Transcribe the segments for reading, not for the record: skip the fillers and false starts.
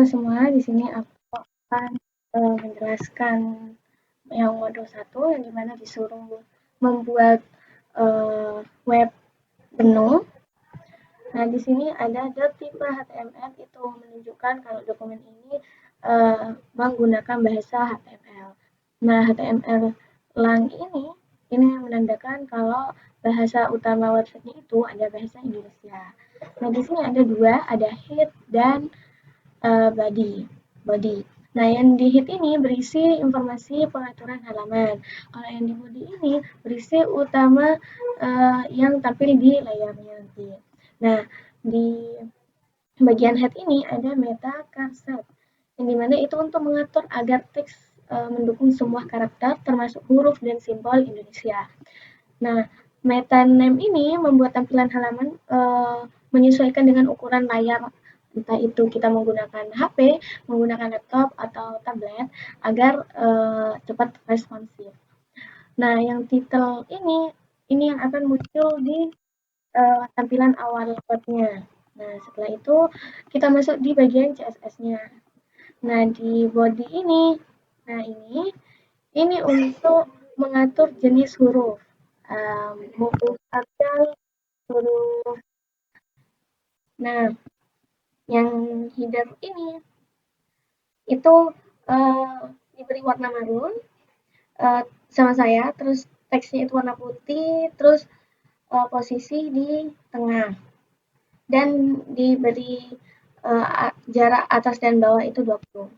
Halo semua, di sini aku akan menjelaskan yang modul 1 yang dimana disuruh membuat web penuh. Nah, di sini ada tipe HTML itu menunjukkan kalau dokumen ini menggunakan bahasa HTML. Nah, HTML lang ini menandakan kalau bahasa utama website itu ada bahasa Indonesia. Nah, di sini ada dua, ada head dan body. Nah, yang di head ini berisi informasi pengaturan halaman. Kalau yang di body ini berisi utama yang tampil di layarnya nanti. Nah, di bagian head ini ada meta cursor, yang dimana itu untuk mengatur agar teks mendukung semua karakter termasuk huruf dan simbol Indonesia. Nah, meta name ini membuat tampilan halaman menyesuaikan dengan ukuran layar, entah itu kita menggunakan HP, menggunakan laptop atau tablet agar cepat responsif. Nah, yang title ini yang akan muncul di tampilan awal webnya. Nah, setelah itu kita masuk di bagian CSS-nya. Nah, di body nah ini untuk mengatur jenis huruf, huruf abjad, huruf. Nah, yang header ini itu diberi warna marun sama saya, terus teksnya itu warna putih, terus posisi di tengah, dan diberi jarak atas dan bawah itu 20.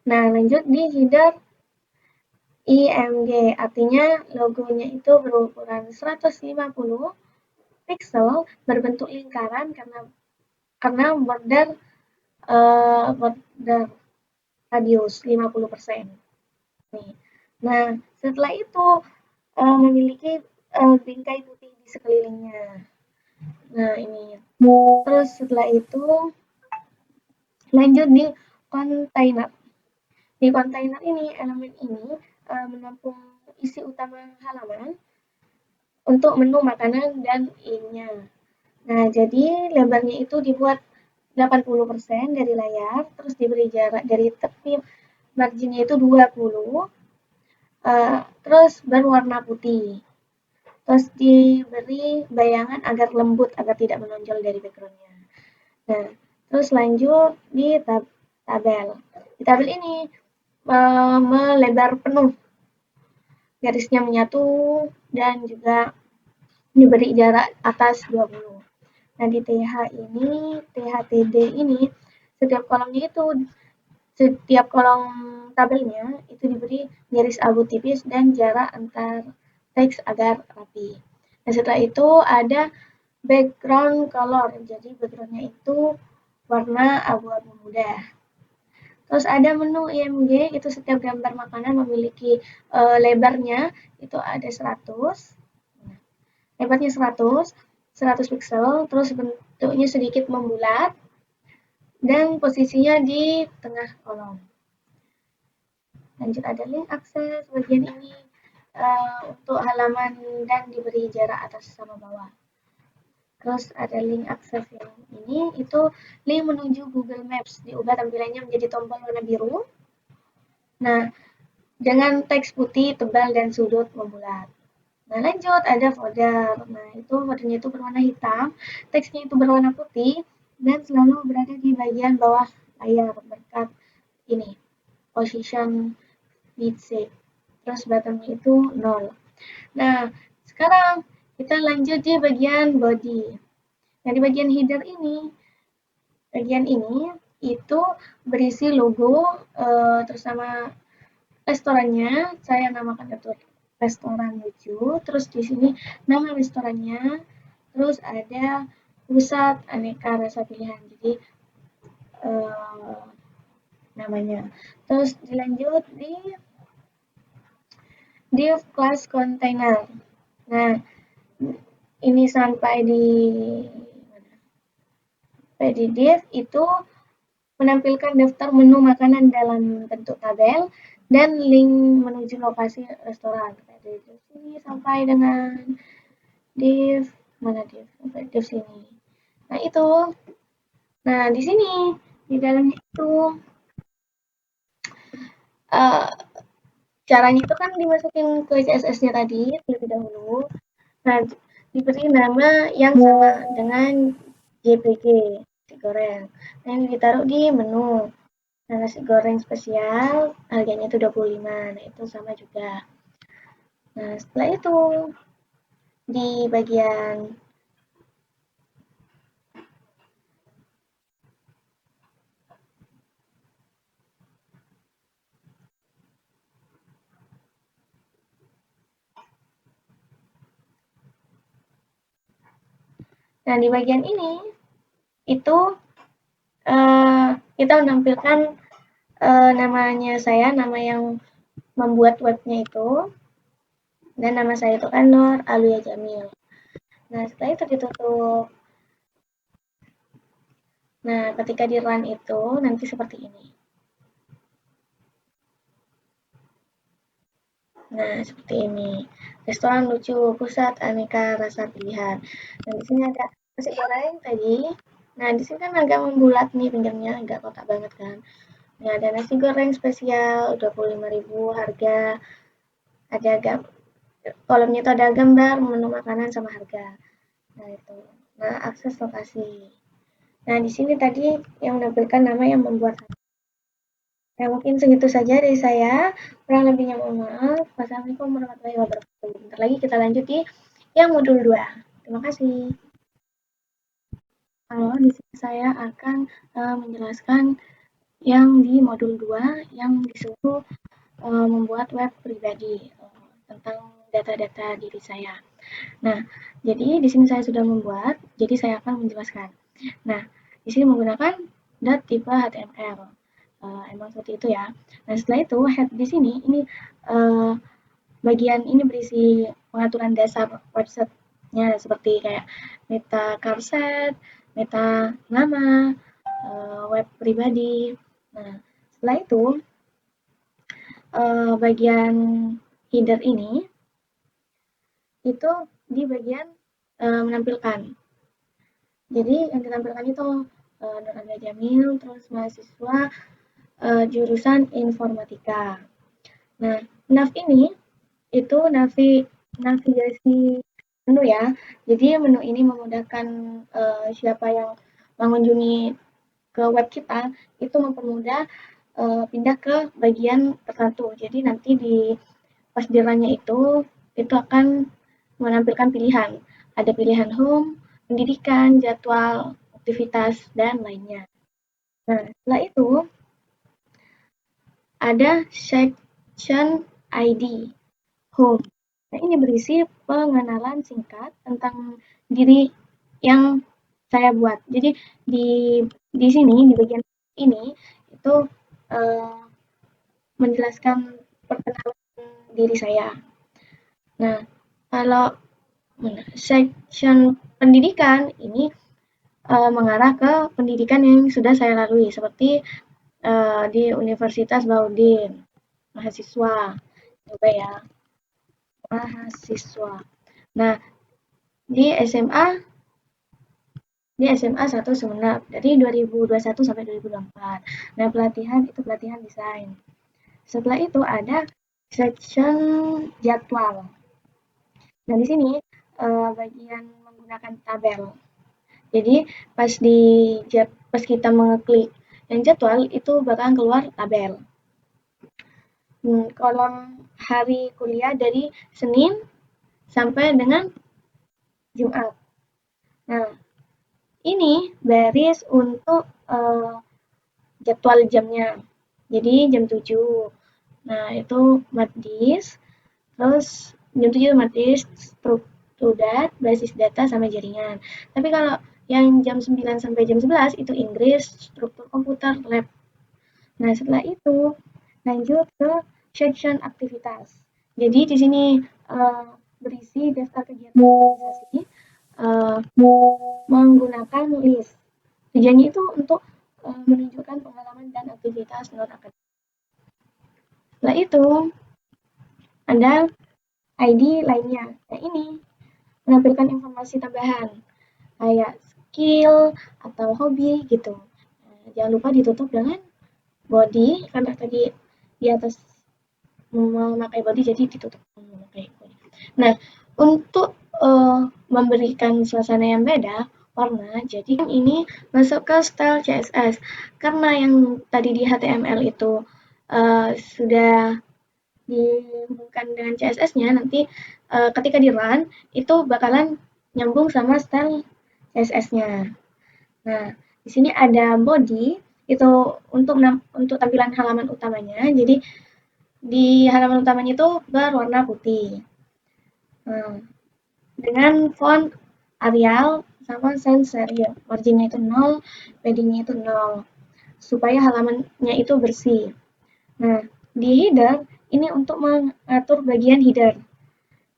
Nah, lanjut di header IMG, artinya logonya itu berukuran 150 pixel berbentuk lingkaran karena border radius 50%. Nih. Nah, setelah itu memiliki bingkai putih di sekelilingnya. Nah, ini. Terus setelah itu lanjut di kontainer. Di kontainer ini, elemen ini menampung isi utama halaman untuk menu makanan dan ininya. Nah, jadi lebarnya itu dibuat 80% dari layar, terus diberi jarak dari tepi marginnya itu 20, terus berwarna putih. Terus diberi bayangan agar lembut, agar tidak menonjol dari backgroundnya. Nah, terus lanjut di tabel. Di tabel ini melebar penuh, garisnya menyatu, dan juga diberi jarak atas 20. Nah, di THTD ini, setiap kolom tabelnya itu diberi garis abu tipis dan jarak antar teks agar rapi. Nah, setelah itu ada background color, jadi backgroundnya itu warna abu-abu muda. Terus ada menu IMG, itu setiap gambar makanan memiliki lebarnya itu ada 100, lebarnya 100 pixel, terus bentuknya sedikit membulat, dan posisinya di tengah kolom. Lanjut ada link akses bagian ini untuk halaman dan diberi jarak atas sama bawah. Terus ada link akses yang ini, itu link menuju Google Maps, diubah tampilannya menjadi tombol warna biru. Nah, dengan teks putih, tebal, dan sudut membulat. Nah, lanjut ada folder. Nah, itu foldernya itu berwarna hitam, teksnya itu berwarna putih, dan selalu berada di bagian bawah layar berkat ini, position BC. Terus buttonnya itu 0. Nah, sekarang kita lanjut di bagian body. Nah, di bagian header bagian ini itu berisi logo terus sama restorannya. Saya namakan itu restoran lucu. Terus di sini nama restorannya. Terus ada pusat aneka rasa pilihan. Jadi namanya. Terus dilanjut di div class container. Nah, ini sampai di div itu menampilkan daftar menu makanan dalam bentuk tabel dan link menuju lokasi restoran. Dari sini sampai dengan div sampai div sini. Nah, itu. Nah, di sini Di dalamnya itu uh, caranya itu kan dimasukin ke CSS-nya tadi terlebih dahulu. Nah, diberi nama yang sama dengan JPG, nasi goreng. Nah, ini ditaruh di menu. Nah, nasi goreng spesial harganya itu 25. Nah, itu sama juga. Nah, setelah itu di bagian di bagian ini itu kita menampilkan namanya saya, nama yang membuat webnya itu, dan nama saya itu kan Nur Aluya Jamil. Nah, setelah itu ditutup. Nah, ketika di run itu nanti seperti ini. Nah, seperti ini. Restoran lucu, pusat aneka rasa pilihan. Nah, di sini ada nasi goreng tadi. Nah, di sini kan agak membulat nih pinggirnya, agak kotak banget kan. Nah, ada nasi goreng spesial 25.000 harga. Ada kolomnya itu ada gambar, menu makanan sama harga. Nah, itu. Nah, akses lokasi. Nah, di sini tadi yang menampilkan nama yang membuat. Nah, mungkin segitu saja dari saya. Kurang lebihnya mohon maaf. Wassalamualaikum warahmatullahi wabarakatuh. Bentar lagi kita lanjut di yang modul 2. Terima kasih. Halo, di sini saya akan menjelaskan yang di modul 2 yang disuruh membuat web pribadi tentang data-data diri saya. Nah, jadi di sini saya sudah membuat, jadi saya akan menjelaskan. Nah, di sini menggunakan tipe HTML. Emang seperti itu ya. Nah, setelah itu head di sini ini bagian ini berisi pengaturan dasar website-nya seperti kayak meta carset, meta nama, web pribadi. Nah, setelah itu bagian header ini itu di bagian menampilkan. Jadi yang ditampilkan itu Nur Anda Jamil, terus mahasiswa jurusan informatika. Nah, nav ini itu navigasi menu ya. Jadi menu ini memudahkan siapa yang mengunjungi ke web kita itu mempermudah pindah ke bagian tertentu. Jadi nanti di pas di runnya itu akan menampilkan pilihan. Ada pilihan home, pendidikan, jadwal, aktivitas, dan lainnya. Nah, setelah itu ada section ID home. Nah, ini berisi pengenalan singkat tentang diri yang saya buat. Jadi di sini di bagian ini itu eh, menjelaskan perkenalan diri saya. Nah, kalau section pendidikan ini mengarah ke pendidikan yang sudah saya lalui seperti di Universitas Baudin, mahasiswa, coba ya, mahasiswa. Nah, di SMA satu Sumenep dari 2021 sampai 2024. Nah, pelatihan itu pelatihan desain. Setelah itu ada section jadwal. Nah, di sini bagian menggunakan tabel. Jadi pas kita mengeklik yang jadwal itu bakalan keluar tabel. Kolom hari kuliah dari Senin sampai dengan Jumat. Nah, ini baris untuk jadwal jamnya. Jadi jam 7. Nah, itu matdis. Terus jam 7 matdis, strukturat, basis data, sama jaringan. Tapi kalau yang jam 9 sampai jam 11 itu Inggris, struktur komputer, lab. Nah, setelah itu lanjut ke section aktivitas. Jadi di sini berisi daftar kegiatan organisasi menggunakan list. Tujuannya itu untuk menunjukkan pengalaman dan aktivitas non akademik. Setelah itu ada ID lainnya. Nah, ini menampilkan informasi tambahan kayak skill atau hobi gitu. Nah, jangan lupa ditutup dengan body, karena tadi di atas memakai body jadi ditutup memakai body. Nah, untuk memberikan suasana yang beda warna, jadi ini masuk ke style CSS. Karena yang tadi di HTML itu sudah dihubungkan dengan CSS-nya, nanti ketika di run itu bakalan nyambung sama style CSS-nya. Nah, di sini ada body itu untuk tampilan halaman utamanya. Jadi di halaman utamanya itu berwarna putih. Nah, dengan font Arial sama sans serif. Marginnya itu 0, paddingnya itu 0. Supaya halamannya itu bersih. Nah, di header ini untuk mengatur bagian header.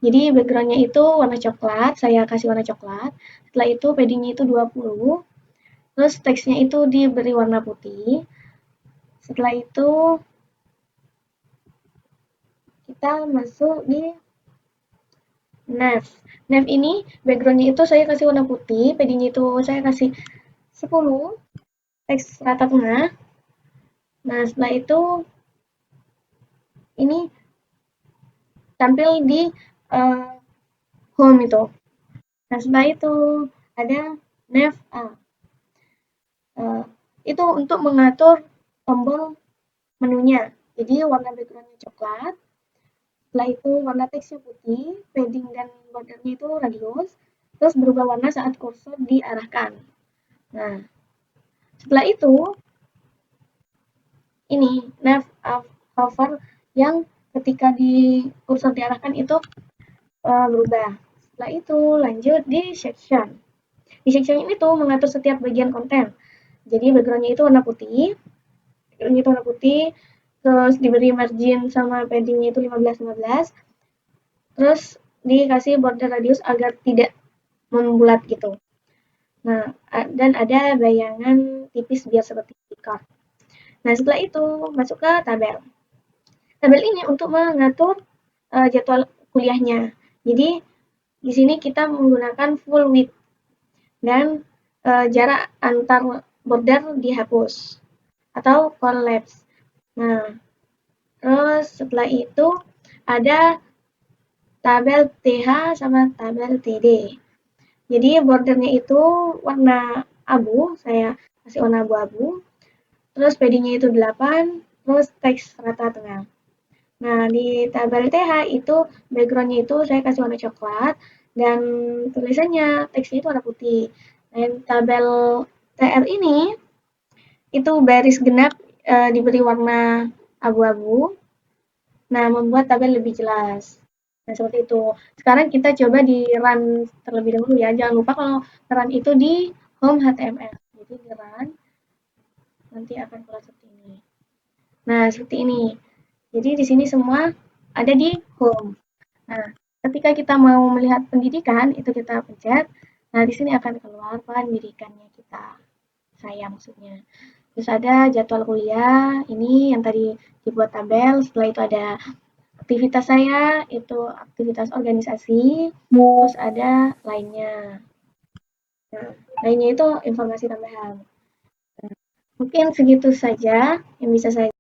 Jadi backgroundnya itu warna coklat, saya kasih warna coklat. Setelah itu paddingnya itu 20. Terus teksnya itu diberi warna putih. Setelah itu kita masuk di nav. Nav ini backgroundnya itu saya kasih warna putih, paddingnya itu saya kasih 10, teks rata tengah. Nah, setelah itu ini tampil di home itu. Nah, setelah itu ada nav A. Itu untuk mengatur tombol menunya. Jadi warna backgroundnya coklat. Setelah itu warna teksnya putih, padding dan bordernya itu radius. Terus berubah warna saat kursor diarahkan. Nah, setelah itu ini nav hover yang ketika di kursor diarahkan itu berubah. Setelah itu lanjut di section. Di section ini tuh mengatur setiap bagian konten. Jadi backgroundnya itu warna putih, terus diberi margin sama paddingnya itu 15-15, terus dikasih border radius agar tidak membulat gitu. Nah, dan ada bayangan tipis biar seperti card. Nah, setelah itu masuk ke tabel. Tabel ini untuk mengatur jadwal kuliahnya. Jadi di sini kita menggunakan full width dan jarak antar border dihapus atau collapse. Nah, terus setelah itu ada tabel TH sama tabel TD. Jadi bordernya itu warna abu, saya kasih warna abu-abu. Terus paddingnya itu 8, terus teks rata tengah. Nah, di tabel TH itu backgroundnya itu saya kasih warna coklat dan tulisannya teksnya itu warna putih. Dan tabel TR ini itu baris genap diberi warna abu-abu. Nah, membuat tabel lebih jelas. Nah, seperti itu. Sekarang kita coba di run terlebih dahulu ya. Jangan lupa kalau run itu di home HTML. Jadi di run nanti akan keluar seperti ini. Nah, seperti ini. Jadi di sini semua ada di home. Nah, ketika kita mau melihat pendidikan, itu kita pencet. Nah, di sini akan keluar pendidikannya kita. Saya maksudnya. Terus ada jadwal kuliah, ini yang tadi dibuat tabel. Setelah itu ada aktivitas saya, itu aktivitas organisasi. Terus ada lainnya. Nah, lainnya itu informasi tambahan. Mungkin segitu saja yang bisa saya